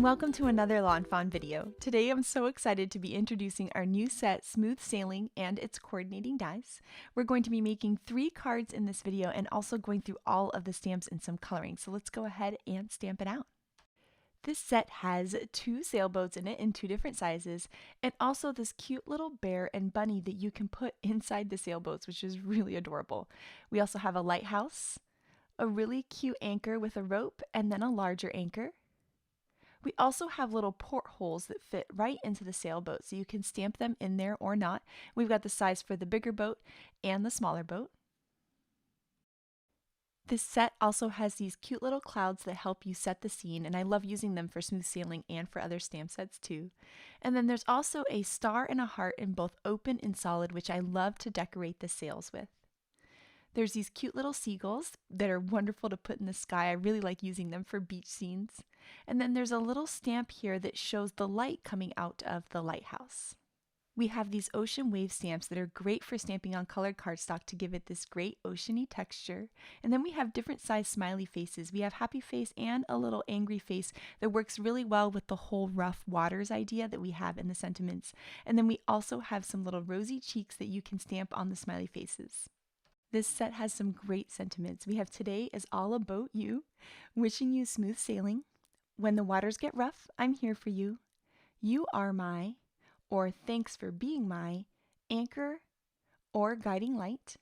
and welcome to another lawnfawn video. Today I'm so excited to be introducing our new set, Smooth Sailing, and its coordinating dies. We're going to be making 3 cards in this video and also going through all of the stamps and some coloring. So let's go ahead and stamp it out. This set has 2 sailboats in it in 2 different sizes, and also this cute little bear and bunny that you can put inside the sailboats, which is really adorable. We also have a lighthouse, a really cute anchor with a rope, and then a larger anchor. We also have little portholes that fit right into the sailboat, so you can stamp them in there or not. We've got the size for the bigger boat and the smaller boat. This set also has these cute little clouds that help you set the scene, and I love using them for Smooth Sailing and for other stamp sets too. And then there's also a star and a heart in both open and solid, which I love to decorate the sails with. There's these cute little seagulls that are wonderful to put in the sky. I really like using them for beach scenes. And then there's a little stamp here that shows the light coming out of the lighthouse. We have these ocean wave stamps that are great for stamping on colored cardstock to give it this great oceany texture. And then we have different size smiley faces. We have happy face and a little angry face that works really well with the whole rough waters idea that we have in the sentiments. And then we also have some little rosy cheeks that you can stamp on the smiley faces. This set has some great sentiments. We have "Today is all about you," "Wishing you smooth sailing," "When the waters get rough, I'm here for you," "You are my," or "Thanks for being my," anchor, or guiding light.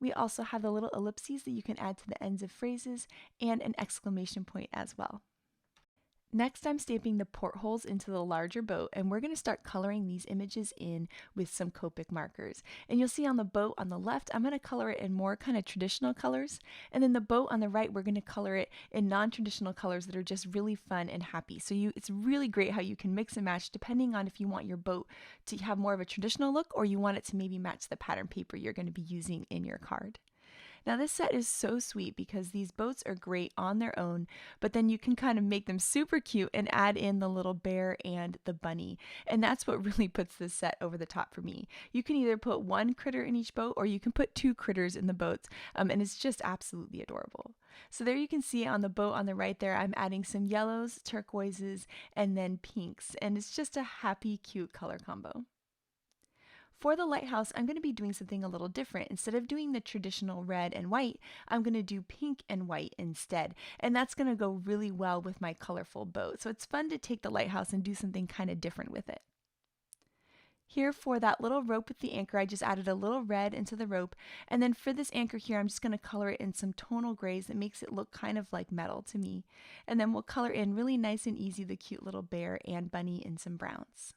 We also have the little ellipses that you can add to the ends of phrases and an exclamation point as well. Next, I'm stamping the portholes into the larger boat, and we're going to start coloring these images in with some Copic markers. And you'll see on the boat on the left, I'm going to color it in more kind of traditional colors, and then the boat on the right, we're going to color it in non-traditional colors that are just really fun and happy. So it's really great how you can mix and match depending on if you want your boat to have more of a traditional look or you want it to maybe match the pattern paper you're going to be using in your card. Now this set is so sweet because these boats are great on their own, but then you can kind of make them super cute and add in the little bear and the bunny. And that's what really puts this set over the top for me. You can either put 1 critter in each boat or you can put 2 critters in the boats, and it's just absolutely adorable. So there you can see on the boat on the right there, I'm adding some yellows, turquoises, and then pinks, and it's just a happy, cute color combo. For the lighthouse, I'm going to be doing something a little different. Instead of doing the traditional red and white, I'm going to do pink and white instead. And that's going to go really well with my colorful boat. So it's fun to take the lighthouse and do something kind of different with it. Here for that little rope with the anchor, I just added a little red into the rope. And then for this anchor here, I'm just going to color it in some tonal grays that makes it look kind of like metal to me. And then we'll color in really nice and easy the cute little bear and bunny in some browns.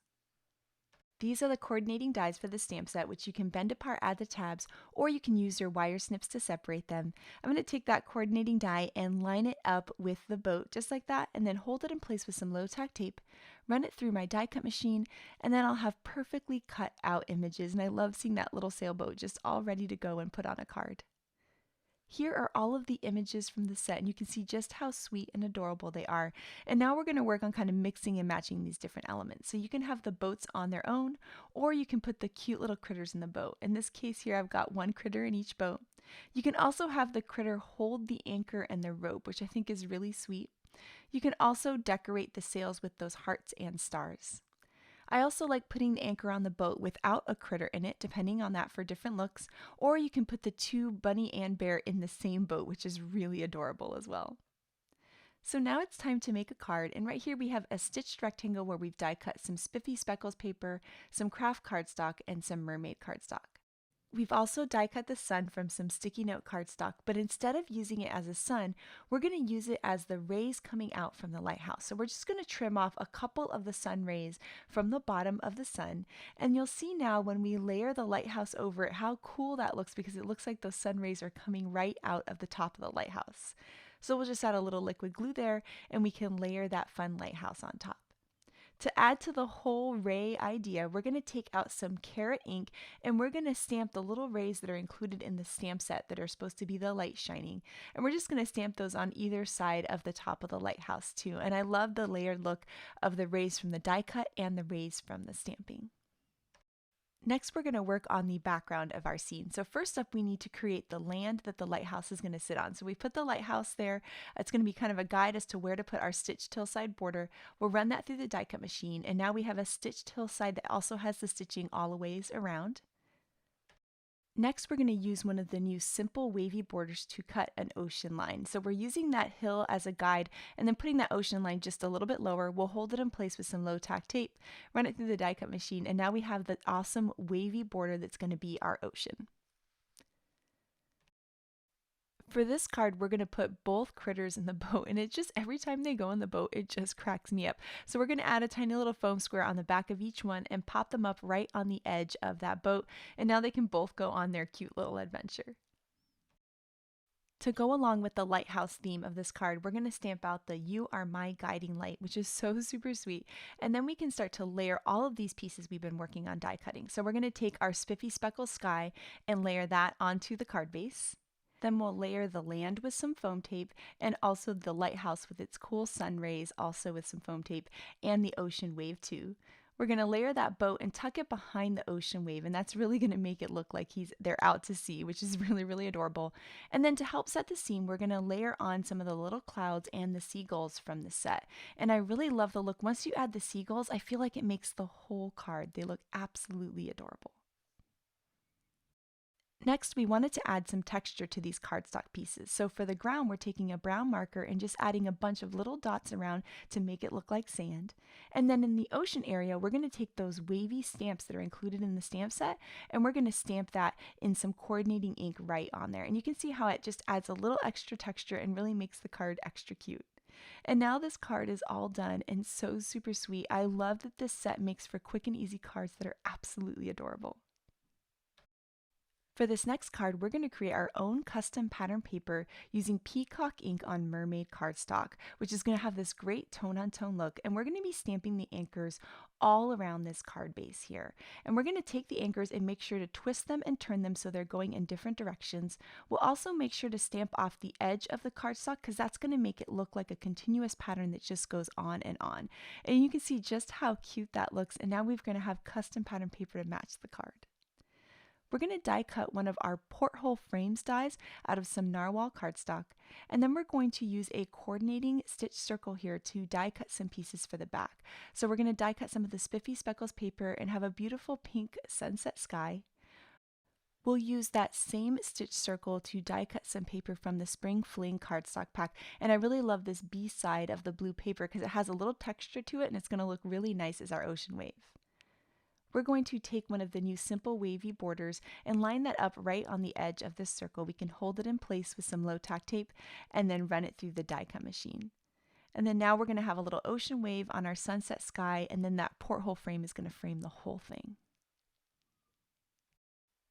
These are the coordinating dies for the stamp set, which you can bend apart at the tabs, or you can use your wire snips to separate them. I'm going to take that coordinating die and line it up with the boat just like that, and then hold it in place with some low tack tape, run it through my die cut machine, and then I'll have perfectly cut out images. And I love seeing that little sailboat just all ready to go and put on a card. Here are all of the images from the set, and you can see just how sweet and adorable they are. And now we're going to work on kind of mixing and matching these different elements. So you can have the boats on their own, or you can put the cute little critters in the boat. In this case here, I've got 1 critter in each boat. You can also have the critter hold the anchor and the rope, which I think is really sweet. You can also decorate the sails with those hearts and stars. I also like putting the anchor on the boat without a critter in it, depending on that for different looks, or you can put the 2 bunny and bear in the same boat, which is really adorable as well. So now it's time to make a card, and right here we have a stitched rectangle where we've die cut some spiffy speckles paper, some kraft cardstock, and some mermaid cardstock. We've also die cut the sun from some sticky note cardstock, but instead of using it as a sun, we're going to use it as the rays coming out from the lighthouse. So we're just going to trim off a couple of the sun rays from the bottom of the sun, and you'll see now when we layer the lighthouse over it how cool that looks, because it looks like those sun rays are coming right out of the top of the lighthouse. So we'll just add a little liquid glue there, and we can layer that fun lighthouse on top. To add to the whole ray idea, we're going to take out some carrot ink, and we're going to stamp the little rays that are included in the stamp set that are supposed to be the light shining. And we're just going to stamp those on either side of the top of the lighthouse too. And I love the layered look of the rays from the die cut and the rays from the stamping. Next, we're going to work on the background of our scene. So first up, we need to create the land that the lighthouse is going to sit on. So we put the lighthouse there. It's going to be kind of a guide as to where to put our stitched hillside border. We'll run that through the die cut machine, and now we have a stitched hillside that also has the stitching all the ways around. Next, we're going to use one of the new simple wavy borders to cut an ocean line. So we're using that hill as a guide and then putting that ocean line just a little bit lower. We'll hold it in place with some low tack tape, run it through the die cut machine, and now we have the awesome wavy border that's going to be our ocean. For this card, we're going to put both critters in the boat, and it just, every time they go in the boat, it just cracks me up. So we're going to add a tiny little foam square on the back of each one and pop them up right on the edge of that boat, and now they can both go on their cute little adventure. To go along with the lighthouse theme of this card, we're going to stamp out the "You Are My Guiding Light," which is so super sweet. And then we can start to layer all of these pieces we've been working on die cutting. So we're going to take our spiffy speckles sky and layer that onto the card base. Then we'll layer the land with some foam tape, and also the lighthouse with its cool sun rays, also with some foam tape, and the ocean wave too. We're going to layer that boat and tuck it behind the ocean wave, and that's really going to make it look like they're out to sea, which is really, really adorable. And then to help set the scene, we're going to layer on some of the little clouds and the seagulls from the set. And I really love the look. Once you add the seagulls, I feel like it makes the whole card. They look absolutely adorable. Next, we wanted to add some texture to these cardstock pieces. So for the ground, we're taking a brown marker and just adding a bunch of little dots around to make it look like sand. And then in the ocean area, we're going to take those wavy stamps that are included in the stamp set, and we're going to stamp that in some coordinating ink right on there. And you can see how it just adds a little extra texture and really makes the card extra cute. And now this card is all done and so super sweet. I love that this set makes for quick and easy cards that are absolutely adorable. For this next card, we're going to create our own custom pattern paper using peacock ink on mermaid cardstock, which is going to have this great tone-on-tone look, and we're going to be stamping the anchors all around this card base here. And we're going to take the anchors and make sure to twist them and turn them so they're going in different directions. We'll also make sure to stamp off the edge of the cardstock because that's going to make it look like a continuous pattern that just goes on and on. And you can see just how cute that looks, and now we're going to have custom pattern paper to match the card. We're going to die cut one of our porthole frames dies out of some narwhal cardstock, and then we're going to use a coordinating stitch circle here to die cut some pieces for the back. So we're going to die cut some of the spiffy speckles paper and have a beautiful pink sunset sky. We'll use that same stitch circle to die cut some paper from the spring fling cardstock pack, and I really love this B side of the blue paper because it has a little texture to it and it's going to look really nice as our ocean wave. We're going to take one of the new simple wavy borders and line that up right on the edge of this circle. We can hold it in place with some low tack tape and then run it through the die cut machine. And then now we're going to have a little ocean wave on our sunset sky, and then that porthole frame is going to frame the whole thing.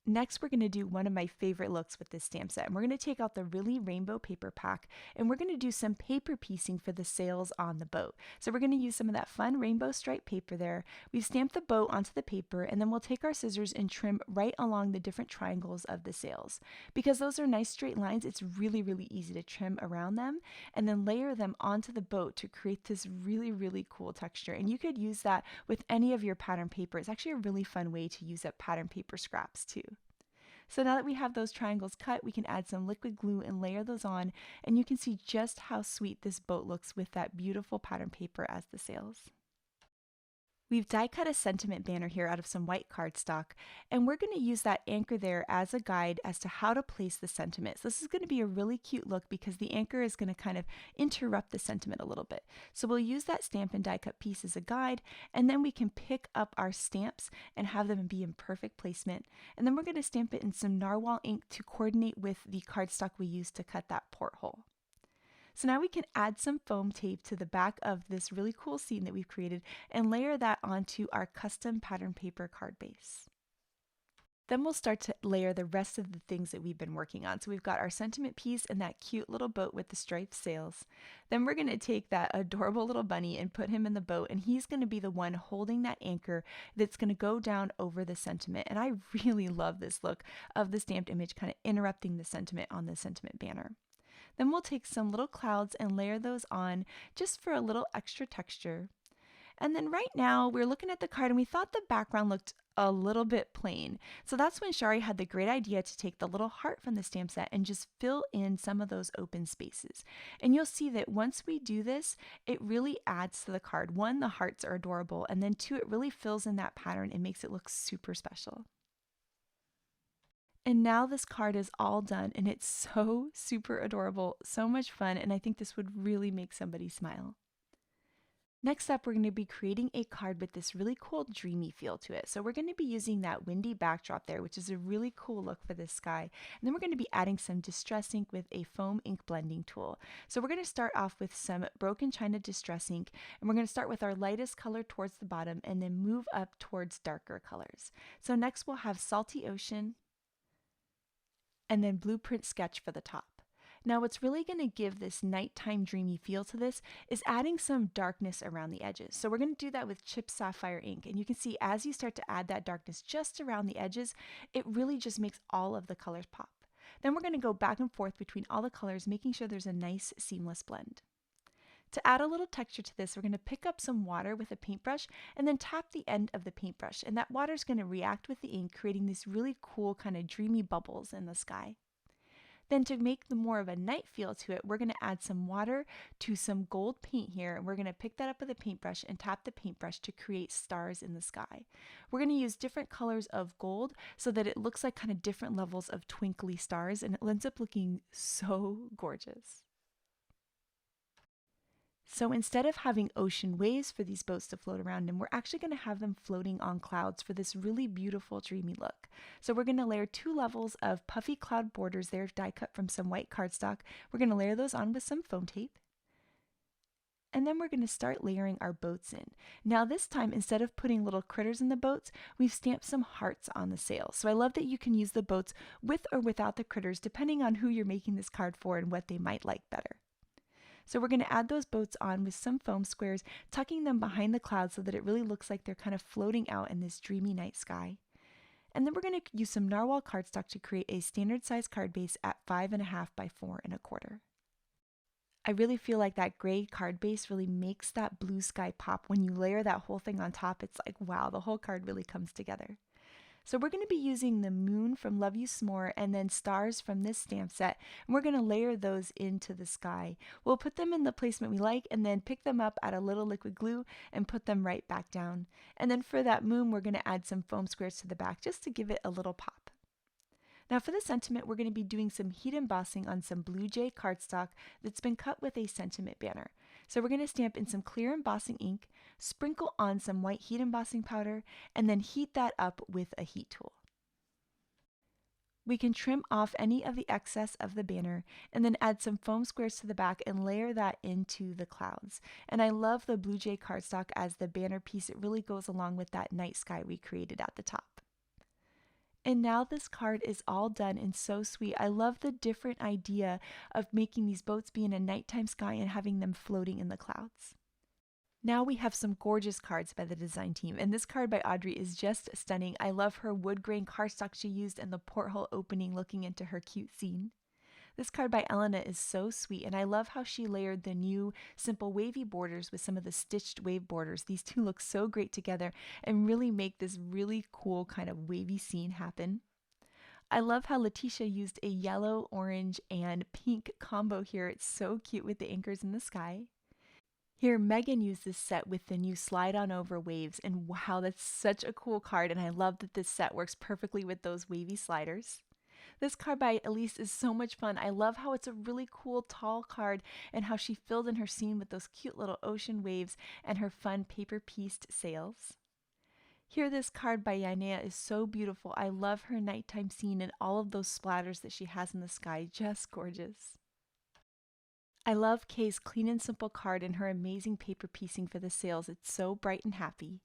Next, we're going to do one of my favorite looks with this stamp set, and we're going to take out the really rainbow paper pack, and we're going to do some paper piecing for the sails on the boat. So we're going to use some of that fun rainbow stripe paper there. We've stamped the boat onto the paper, and then we'll take our scissors and trim right along the different triangles of the sails. Because those are nice straight lines, it's really, really easy to trim around them, and then layer them onto the boat to create this really, really cool texture. And you could use that with any of your pattern paper. It's actually a really fun way to use up pattern paper scraps too. So now that we have those triangles cut, we can add some liquid glue and layer those on, and you can see just how sweet this boat looks with that beautiful pattern paper as the sails. We've die cut a sentiment banner here out of some white cardstock, and we're going to use that anchor there as a guide as to how to place the sentiment. So this is going to be a really cute look because the anchor is going to kind of interrupt the sentiment a little bit. So we'll use that stamp and die cut piece as a guide, and then we can pick up our stamps and have them be in perfect placement. And then we're going to stamp it in some narwhal ink to coordinate with the cardstock we used to cut that porthole. So now we can add some foam tape to the back of this really cool scene that we've created and layer that onto our custom pattern paper card base. Then we'll start to layer the rest of the things that we've been working on. So we've got our sentiment piece and that cute little boat with the striped sails. Then we're going to take that adorable little bunny and put him in the boat, and he's going to be the one holding that anchor that's going to go down over the sentiment. And I really love this look of the stamped image kind of interrupting the sentiment on the sentiment banner. Then we'll take some little clouds and layer those on just for a little extra texture. And then right now we're looking at the card and we thought the background looked a little bit plain. So that's when Shari had the great idea to take the little heart from the stamp set and just fill in some of those open spaces. And you'll see that once we do this, it really adds to the card. One, the hearts are adorable, and then two, it really fills in that pattern and makes it look super special. And now this card is all done and it's so super adorable, so much fun, and I think this would really make somebody smile. Next up, we're going to be creating a card with this really cool dreamy feel to it. So we're going to be using that windy backdrop there, which is a really cool look for this sky. And then we're going to be adding some distress ink with a foam ink blending tool. So we're going to start off with some broken china distress ink, and we're going to start with our lightest color towards the bottom and then move up towards darker colors. So next we'll have Salty Ocean and then Blueprint Sketch for the top. Now what's really going to give this nighttime dreamy feel to this is adding some darkness around the edges. So we're going to do that with Chip Sapphire ink, and you can see as you start to add that darkness just around the edges, it really just makes all of the colors pop. Then we're going to go back and forth between all the colors, making sure there's a nice seamless blend. To add a little texture to this, we're going to pick up some water with a paintbrush and then tap the end of the paintbrush, and that water is going to react with the ink, creating these really cool kind of dreamy bubbles in the sky. Then to make the more of a night feel to it, we're going to add some water to some gold paint here, and we're going to pick that up with a paintbrush and tap the paintbrush to create stars in the sky. We're going to use different colors of gold so that it looks like kind of different levels of twinkly stars, and it ends up looking so gorgeous. So instead of having ocean waves for these boats to float around in, we're actually going to have them floating on clouds for this really beautiful dreamy look. So we're going to layer 2 levels of puffy cloud borders there, die cut from some white cardstock. We're going to layer those on with some foam tape. And then we're going to start layering our boats in. Now this time, instead of putting little critters in the boats, we've stamped some hearts on the sails. So I love that you can use the boats with or without the critters, depending on who you're making this card for and what they might like better. So we're going to add those boats on with some foam squares, tucking them behind the clouds so that it really looks like they're kind of floating out in this dreamy night sky. And then we're going to use some narwhal cardstock to create a standard size card base at 5.5 by 4.25. I really feel like that gray card base really makes that blue sky pop. When you layer that whole thing on top, it's like, wow, the whole card really comes together. So we're going to be using the moon from Love You S'more and then stars from this stamp set, and we're going to layer those into the sky. We'll put them in the placement we like and then pick them up, add a little liquid glue, and put them right back down. And then for that moon, we're going to add some foam squares to the back just to give it a little pop. Now for the sentiment, we're going to be doing some heat embossing on some blue Jay cardstock that's been cut with a sentiment banner. So we're going to stamp in some clear embossing ink, sprinkle on some white heat embossing powder, and then heat that up with a heat tool. We can trim off any of the excess of the banner and then add some foam squares to the back and layer that into the clouds. And I love the blue Jay cardstock as the banner piece. It really goes along with that night sky we created at the top. And now this card is all done and so sweet. I love the different idea of making these boats be in a nighttime sky and having them floating in the clouds. Now we have some gorgeous cards by the design team, and this card by Audrey is just stunning. I love her wood grain cardstock she used and the porthole opening looking into her cute scene. This card by Elena is so sweet, and I love how she layered the new simple wavy borders with some of the stitched wave borders. These two look so great together and really make this really cool kind of wavy scene happen. I love how Letitia used a yellow, orange, and pink combo here. It's so cute with the anchors in the sky. Here, Megan used this set with the new slide on over waves, and wow, that's such a cool card, and I love that this set works perfectly with those wavy sliders. This card by Elise is so much fun. I love how it's a really cool tall card and how she filled in her scene with those cute little ocean waves and her fun paper-pieced sails. Here, this card by Yanea is so beautiful. I love her nighttime scene and all of those splatters that she has in the sky. Just gorgeous. I love Kay's clean and simple card and her amazing paper piecing for the sails. It's so bright and happy.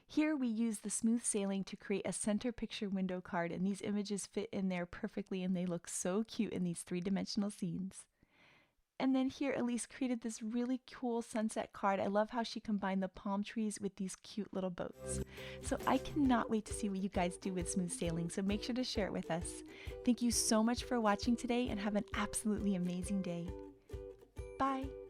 Here we use the smooth sailing to create a center picture window card, and these images fit in there perfectly and they look so cute in these 3-dimensional scenes. And then here Elise created this really cool sunset card. I love how she combined the palm trees with these cute little boats. So I cannot wait to see what you guys do with smooth sailing, so make sure to share it with us. Thank you so much for watching today and have an absolutely amazing day. Bye!